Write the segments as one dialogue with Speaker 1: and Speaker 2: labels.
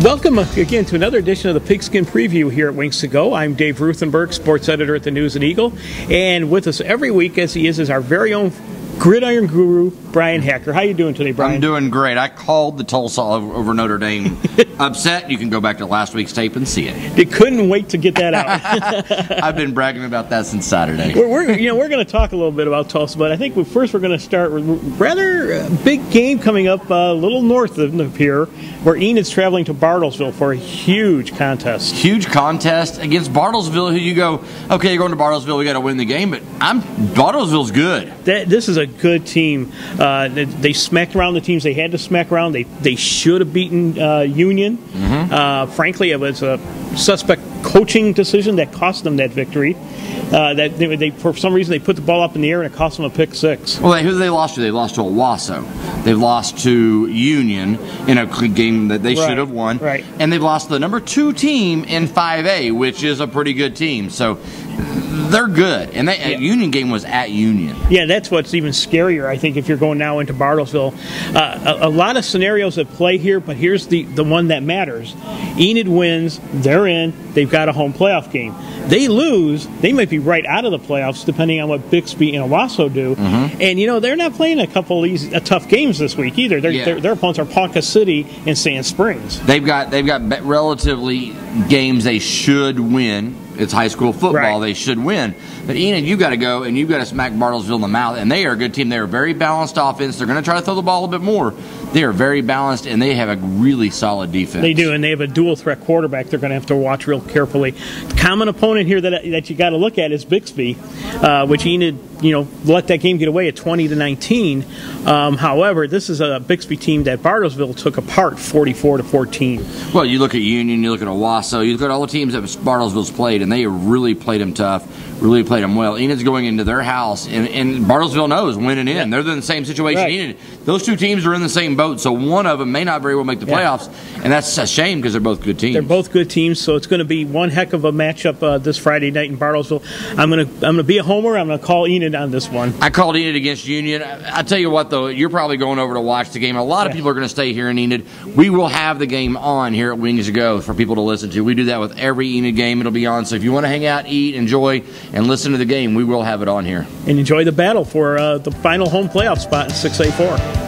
Speaker 1: Welcome again to another edition of the Pigskin Preview here at Wings to Go. I'm Dave Ruthenberg, sports editor at the News Eagle, and with us every week, as he is our very own gridiron guru, Brian Hacker. How you doing today, Brian?
Speaker 2: I'm doing great. I called the Tulsa over Notre Dame upset. You can go back to last week's tape and see it.
Speaker 1: They couldn't wait to get that out.
Speaker 2: I've been bragging about that since Saturday.
Speaker 1: We're going to talk a little bit about Tulsa, but I think first we're going to start with a rather big game coming up a little north of here, where Enid's traveling to Bartlesville for a huge contest.
Speaker 2: Huge contest against Bartlesville, who you go, okay, you're going to Bartlesville, we got to win the game, but Bartlesville's good.
Speaker 1: This is a good team. They smacked around the teams they had to smack around. They should have beaten Union. Frankly, it was a suspect coaching decision that cost them that victory. That they for some reason they put the ball up in the air and it cost them a pick six.
Speaker 2: Well, who they lost to? They lost to Owasso. They've lost to Union in a game that they should have won.
Speaker 1: Right.
Speaker 2: And they've lost to the number 2 team in 5A, which is a pretty good team. So they're good. And Union game was at Union.
Speaker 1: Yeah, that's what's even scarier, I think, if you're going now into Bartlesville. A lot of scenarios at play here, but here's the one that matters. Enid wins, they're in, they've got a home playoff game. They lose, they might be right out of the playoffs, depending on what Bixby and Owasso do. And, they're not playing a couple of these tough games this week either. Their opponents are Ponca City and Sand Springs.
Speaker 2: They've got relatively games they should win. It's high school football.
Speaker 1: Right.
Speaker 2: They should win. But Enid, you've got to go and you've got to smack Bartlesville in the mouth. And they are a good team. They are a very balanced offense. They're going to try to throw the ball a bit more. They are very balanced, and they have a really solid defense.
Speaker 1: They do, and they have a dual-threat quarterback they're going to have to watch real carefully. The common opponent here that you got to look at is Bixby, which Enid, let that game get away at 20-19. However, this is a Bixby team that Bartlesville took apart 44-14.
Speaker 2: Well, you look at Union, you look at Owasso, you look at all the teams that Bartlesville's played, and they really played them tough, really played them well. Enid's going into their house, and Bartlesville knows winning in. They're in the same situation.
Speaker 1: Right.
Speaker 2: Enid, those two teams are in the same boat, so one of them may not very well make the playoffs, and that's a shame because they're both good teams.
Speaker 1: They're both good teams, so it's going to be one heck of a matchup this Friday night in Bartlesville. I'm going to be a homer. I'm going to call Enid on this one.
Speaker 2: I called Enid against Union. I tell you what, though, you're probably going over to watch the game. A lot of people are going to stay here in Enid. We will have the game on here at Wings to Go for people to listen to. We do that with every Enid game. It'll be on, so if you want to hang out, eat, enjoy, and listen to the game, we will have it on here.
Speaker 1: And enjoy the battle for the final home playoff spot in 6A4.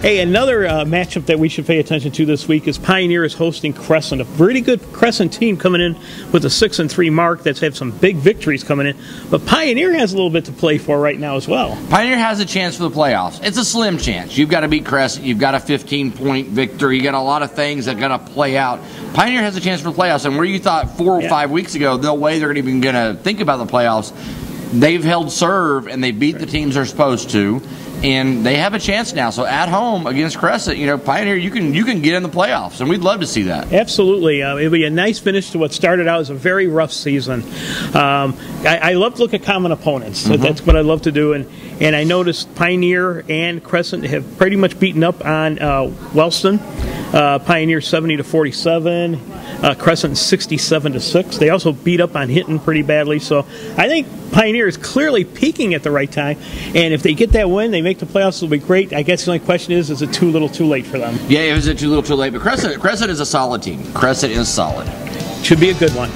Speaker 1: Hey, another matchup that we should pay attention to this week is Pioneer is hosting Crescent, a really good Crescent team coming in with a 6-3 mark that's had some big victories coming in. But Pioneer has a little bit to play for right now as well.
Speaker 2: Pioneer has a chance for the playoffs. It's a slim chance. You've got to beat Crescent. You've got a 15-point victory. You got a lot of things that got to play out. Pioneer has a chance for the playoffs, and where you thought 4 or 5 weeks ago, no way they're even going to think about the playoffs, they've held serve and they beat the teams they're supposed to. And they have a chance now. So at home against Crescent, Pioneer, you can get in the playoffs, and we'd love to see that.
Speaker 1: Absolutely. It'll be a nice finish to what started out as a very rough season. I love to look at common opponents. That's what I love to do. And I noticed Pioneer and Crescent have pretty much beaten up on Wellston. Pioneer 70-47, Crescent 67-6. They also beat up on Hinton pretty badly. So I think Pioneer is clearly peaking at the right time. And if they get that win, they make the playoffs, it'll be great. I guess the only question is it too little too late for them?
Speaker 2: Yeah, it was too little too late. But Crescent is a solid team. Crescent is solid.
Speaker 1: Should be a good one.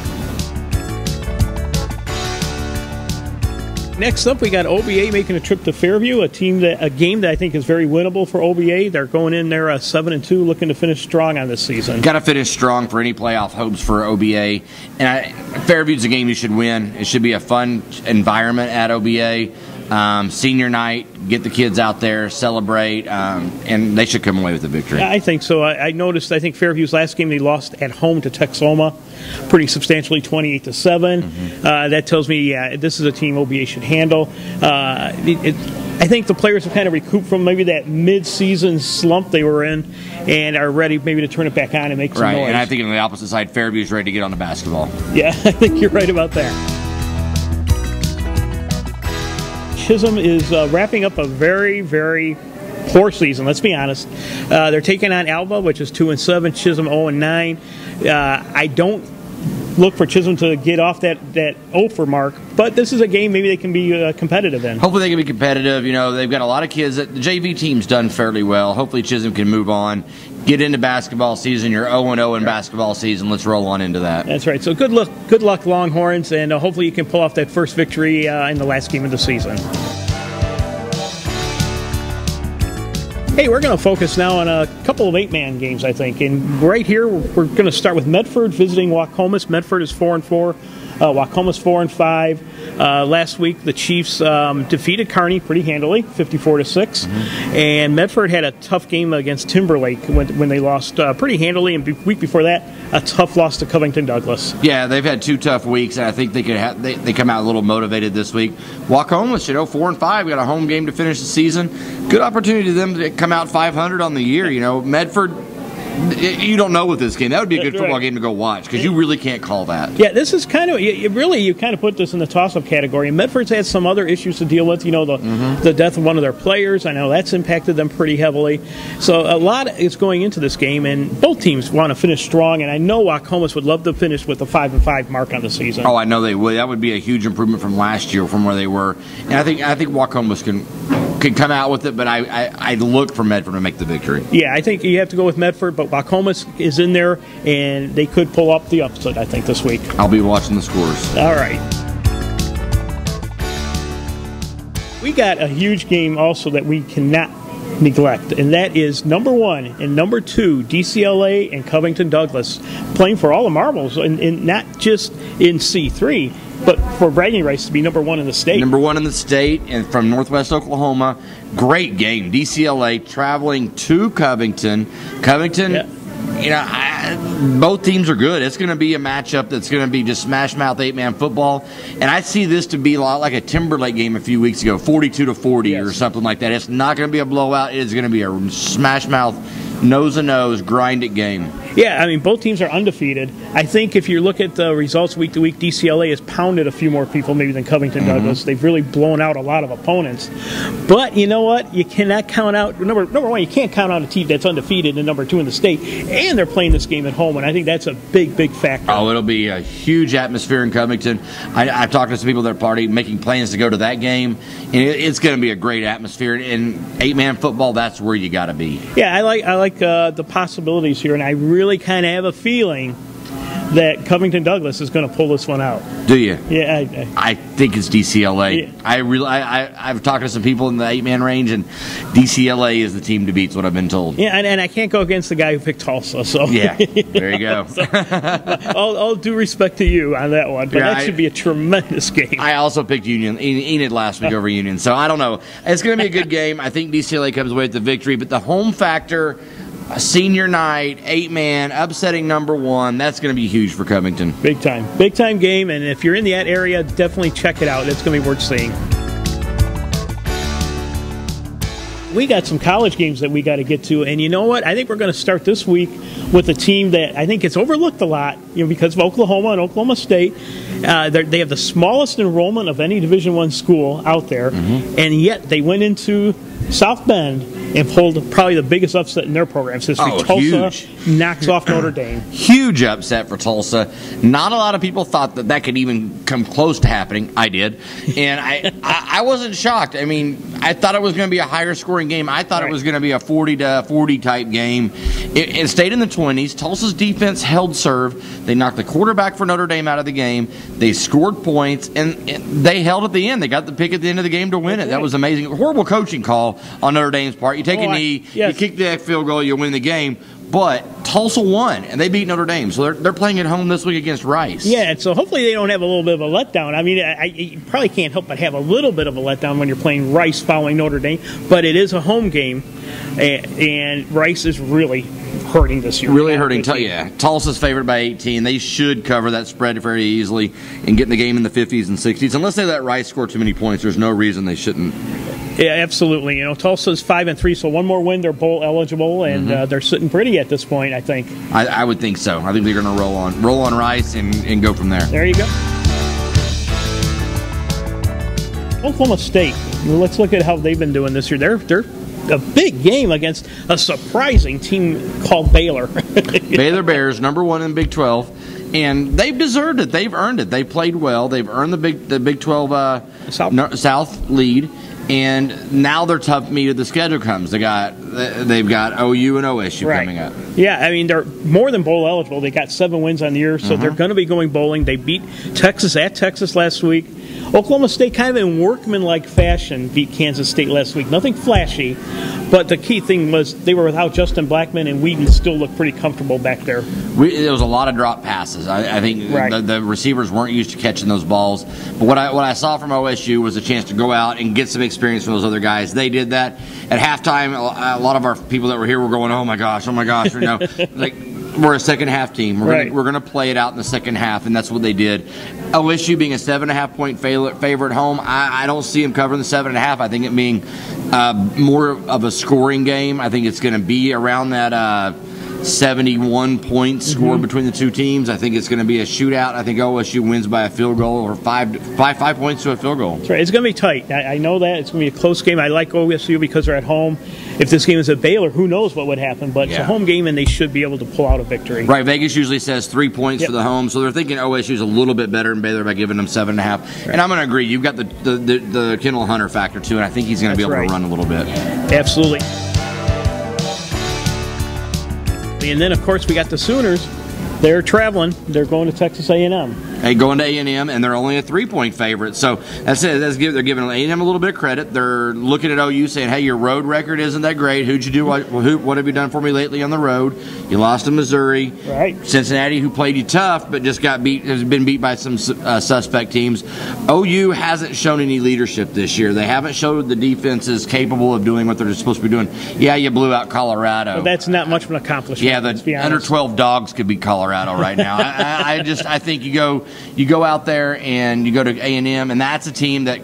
Speaker 1: Next up, we got OBA making a trip to Fairview, a game that I think is very winnable for OBA. They're going in there 7-2, looking to finish strong on this season.
Speaker 2: Got to finish strong for any playoff hopes for OBA. And Fairview's a game you should win. It should be a fun environment at OBA. Senior night, get the kids out there, celebrate, and they should come away with a victory.
Speaker 1: I think so. I noticed, I think Fairview's last game they lost at home to Texoma pretty substantially, 28-7. That tells me, this is a team OBA should handle. I think the players have kind of recouped from maybe that mid-season slump they were in and are ready maybe to turn it back on and make some noise.
Speaker 2: Right, and I think on the opposite side, Fairview's ready to get on the basketball.
Speaker 1: Yeah, I think you're right about that. Chism is wrapping up a very, very poor season, let's be honest. They're taking on Alba, which is 2-7, Chism 0-9. I don't look for Chism to get off that 0 mark. But this is a game maybe they can be competitive in.
Speaker 2: Hopefully they can be competitive. You know, they've got a lot of kids. The JV team's done fairly well. Hopefully Chism can move on, get into basketball season. You're 0-0 in basketball season. Let's roll on into that.
Speaker 1: That's right. So good luck, Longhorns, and hopefully you can pull off that first victory in the last game of the season. Hey, we're going to focus now on a couple of 8-man games, I think. And right here, we're going to start with Medford visiting Walkhome. Medford is 4-4. Walkhome is 4-5. Last week, the Chiefs defeated Kearney pretty handily, 54-6. And Medford had a tough game against Timberlake when they lost pretty handily. And the week before that, a tough loss to Covington-Douglas.
Speaker 2: Yeah, they've had 2 tough weeks, and I think they could they come out a little motivated this week. Walkhome, 4-5, got a home game to finish the season. Good opportunity to them to come out 500 on the year. You know, Medford, you don't know with this game. That would be a good football game to go watch because you really can't call that.
Speaker 1: Yeah, this is kind of you kind of put this in the toss-up category. Medford's had some other issues to deal with. You know, the death of one of their players. I know that's impacted them pretty heavily. So a lot is going into this game, and both teams want to finish strong. And I know Walkhome would love to finish with a 5-5 mark on the season.
Speaker 2: Oh, I know they would. That would be a huge improvement from last year, from where they were. And I think Walkhome can come out with it, but I look for Medford to make the victory.
Speaker 1: Yeah, I think you have to go with Medford, but Walkhome is in there, and they could pull up the upset, I think, this week.
Speaker 2: I'll be watching the scores.
Speaker 1: All right. We got a huge game also that we cannot neglect, and that is number 1 and number 2, DCLA and Covington-Douglas, playing for all the marbles, and not just in C3, but for bragging rights to be number 1 in the state.
Speaker 2: Number 1 in the state, and from Northwest Oklahoma. Great game. DCLA traveling to Covington. Covington, you know, both teams are good. It's going to be a matchup that's going to be just smash-mouth 8-man football. And I see this to be a lot like a Timberlake game a few weeks ago, 42-40 or something like that. It's not going to be a blowout. It is going to be a smash-mouth, nose-to-nose, grind-it game.
Speaker 1: Yeah, I mean, both teams are undefeated. I think if you look at the results week to week, DCLA has pounded a few more people maybe than Covington-Douglas. They've really blown out a lot of opponents. But you know what? You cannot count out, number 1, you can't count out a team that's undefeated and number 2 in the state. And they're playing this game at home, and I think that's a big, big factor.
Speaker 2: Oh, it'll be a huge atmosphere in Covington. I've talked to some people that are already making plans to go to that game, and it's going to be a great atmosphere. In 8-man football, that's where you got to be.
Speaker 1: Yeah, I like the possibilities here, and I really kind of have a feeling that Covington-Douglas is going to pull this one out.
Speaker 2: Do you?
Speaker 1: Yeah,
Speaker 2: I think it's DCLA.
Speaker 1: Yeah.
Speaker 2: I've talked to some people in the 8-man range, and DCLA is the team to beat. Is what I've been told.
Speaker 1: Yeah, and I can't go against the guy who picked Tulsa. So
Speaker 2: yeah, there you go.
Speaker 1: So, all due respect to you on that one, but that should be a tremendous game.
Speaker 2: I also picked Enid last week over Union, so I don't know. It's going to be a good game. I think DCLA comes away with the victory, but the home factor. A senior night, 8-man, upsetting number 1. That's going to be huge for Covington.
Speaker 1: Big time game, and if you're in that area, definitely check it out. It's going to be worth seeing. We got some college games that we got to get to, and you know what? I think we're going to start this week with a team that I think it's overlooked a lot, you know, because of Oklahoma and Oklahoma State. They have the smallest enrollment of any Division I school out there, and yet they went into South Bend and pulled probably the biggest upset in their program's history. Tulsa knocks off Notre Dame.
Speaker 2: Huge upset for Tulsa. Not a lot of people thought that could even come close to happening. I did. And I wasn't shocked. I mean, I thought it was going to be a higher scoring game. I thought it was going to be a 40-40 type game. It stayed in the 20s. Tulsa's defense held serve. They knocked the quarterback for Notre Dame out of the game. They scored points, and they held at the end. They got the pick at the end of the game to win it. That was amazing. Horrible coaching call on Notre Dame's part. You take a knee, you kick the field goal, you win the game. But Tulsa won, and they beat Notre Dame. So they're playing at home this week against Rice.
Speaker 1: Yeah, and so hopefully they don't have a little bit of a letdown. I mean, you probably can't help but have a little bit of a letdown when you're playing Rice following Notre Dame. But it is a home game, and Rice is really hurting this year.
Speaker 2: Really hurting. Yeah, Tulsa's favored by 18. They should cover that spread very easily and get in the game in the 50s and 60s. Unless they let Rice score too many points, there's no reason they shouldn't.
Speaker 1: Yeah, absolutely. You know, Tulsa's 5-3, so one more win, they're bowl eligible, and they're sitting pretty at this point, I think.
Speaker 2: I would think so. I think they're going to roll on Rice and go from there.
Speaker 1: There you go. Oklahoma State. Well, let's look at how they've been doing this year. They're a big game against a surprising team called Baylor.
Speaker 2: Baylor Bears, number 1 in Big 12. and they've deserved it. They've earned it. They played well. They've earned the Big 12 South lead. And now their tough meat of the schedule comes. They've got OU and OSU coming up.
Speaker 1: Yeah, I mean, they're more than bowl eligible. They got 7 wins on the year, so they're going to be going bowling. They beat Texas at Texas last week. Oklahoma State, kind of in workman-like fashion, beat Kansas State last week. Nothing flashy, but the key thing was they were without Justin Blackman, and Wheaton still looked pretty comfortable back there.
Speaker 2: There was a lot of drop passes. I think the receivers weren't used to catching those balls. But what I saw from OSU was a chance to go out and get some experience from those other guys. They did that. At halftime, a lot of our people that were here were going, oh, my gosh. You know, like, we're a second-half team. We're gonna play it out in the second half, and that's what they did. OSU being a 7.5-point favorite home, I don't see them covering the 7.5. I think it being more of a scoring game. I think it's going to be around that 71 points scored between the two teams. I think it's going to be a shootout. I think OSU wins by a field goal or five points to a field goal.
Speaker 1: That's right. It's going to be tight. I know that. It's going to be a close game. I like OSU because they're at home. If this game is at Baylor, who knows what would happen, but it's a home game and they should be able to pull out a victory.
Speaker 2: Right. Vegas usually says 3 points for the home, so they're thinking OSU's a little bit better than Baylor by giving them 7.5. Right. And I'm going to agree. You've got the Kendall Hunter factor too, and I think he's going to be able to run a little bit.
Speaker 1: Absolutely. And then, of course, we got the Sooners. They're traveling. They're going to Texas A&M.
Speaker 2: Hey, going to A&M, and they're only a 3-point favorite. So that's it. They're giving A&M a little bit of credit. They're looking at OU saying, hey, your road record isn't that great. Who'd you do? What have you done for me lately on the road? You lost to Missouri.
Speaker 1: Right.
Speaker 2: Cincinnati, who played you tough, but just got beat, has been beat by some suspect teams. OU hasn't shown any leadership this year. They haven't showed the defense is capable of doing what they're supposed to be doing. Yeah, you blew out Colorado.
Speaker 1: Well, that's not much of an accomplishment.
Speaker 2: Yeah, the under 12 dogs could beat Colorado right now. I think you go out there and you go to A&M, and that's a team that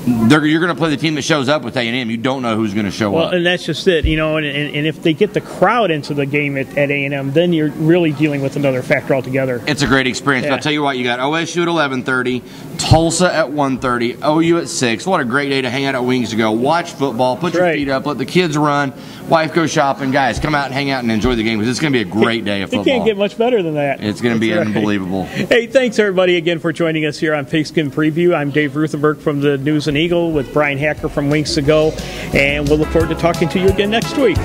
Speaker 2: you're going to play the team that shows up with A&M. You don't know who's going to show up.
Speaker 1: Well, and that's just it, you know. And if they get the crowd into the game at A&M, then you're really dealing with another factor altogether.
Speaker 2: It's a great experience. Yeah. But I'll tell you what, you got OSU at 11:30, Tulsa at 1:30, OU at 6. What a great day to hang out at Wings to Go. Watch football, put your feet up, let the kids run, wife go shopping. Guys, come out and hang out and enjoy the game because it's going to be a great day of football.
Speaker 1: It can't get much better than that.
Speaker 2: It's going to be unbelievable.
Speaker 1: Hey, thanks everybody again for joining us here on Pigskin Preview. I'm Dave Ruthenberg from the News and Eagle with Brian Hacker from Wings to Go, and we'll look forward to talking to you again next week.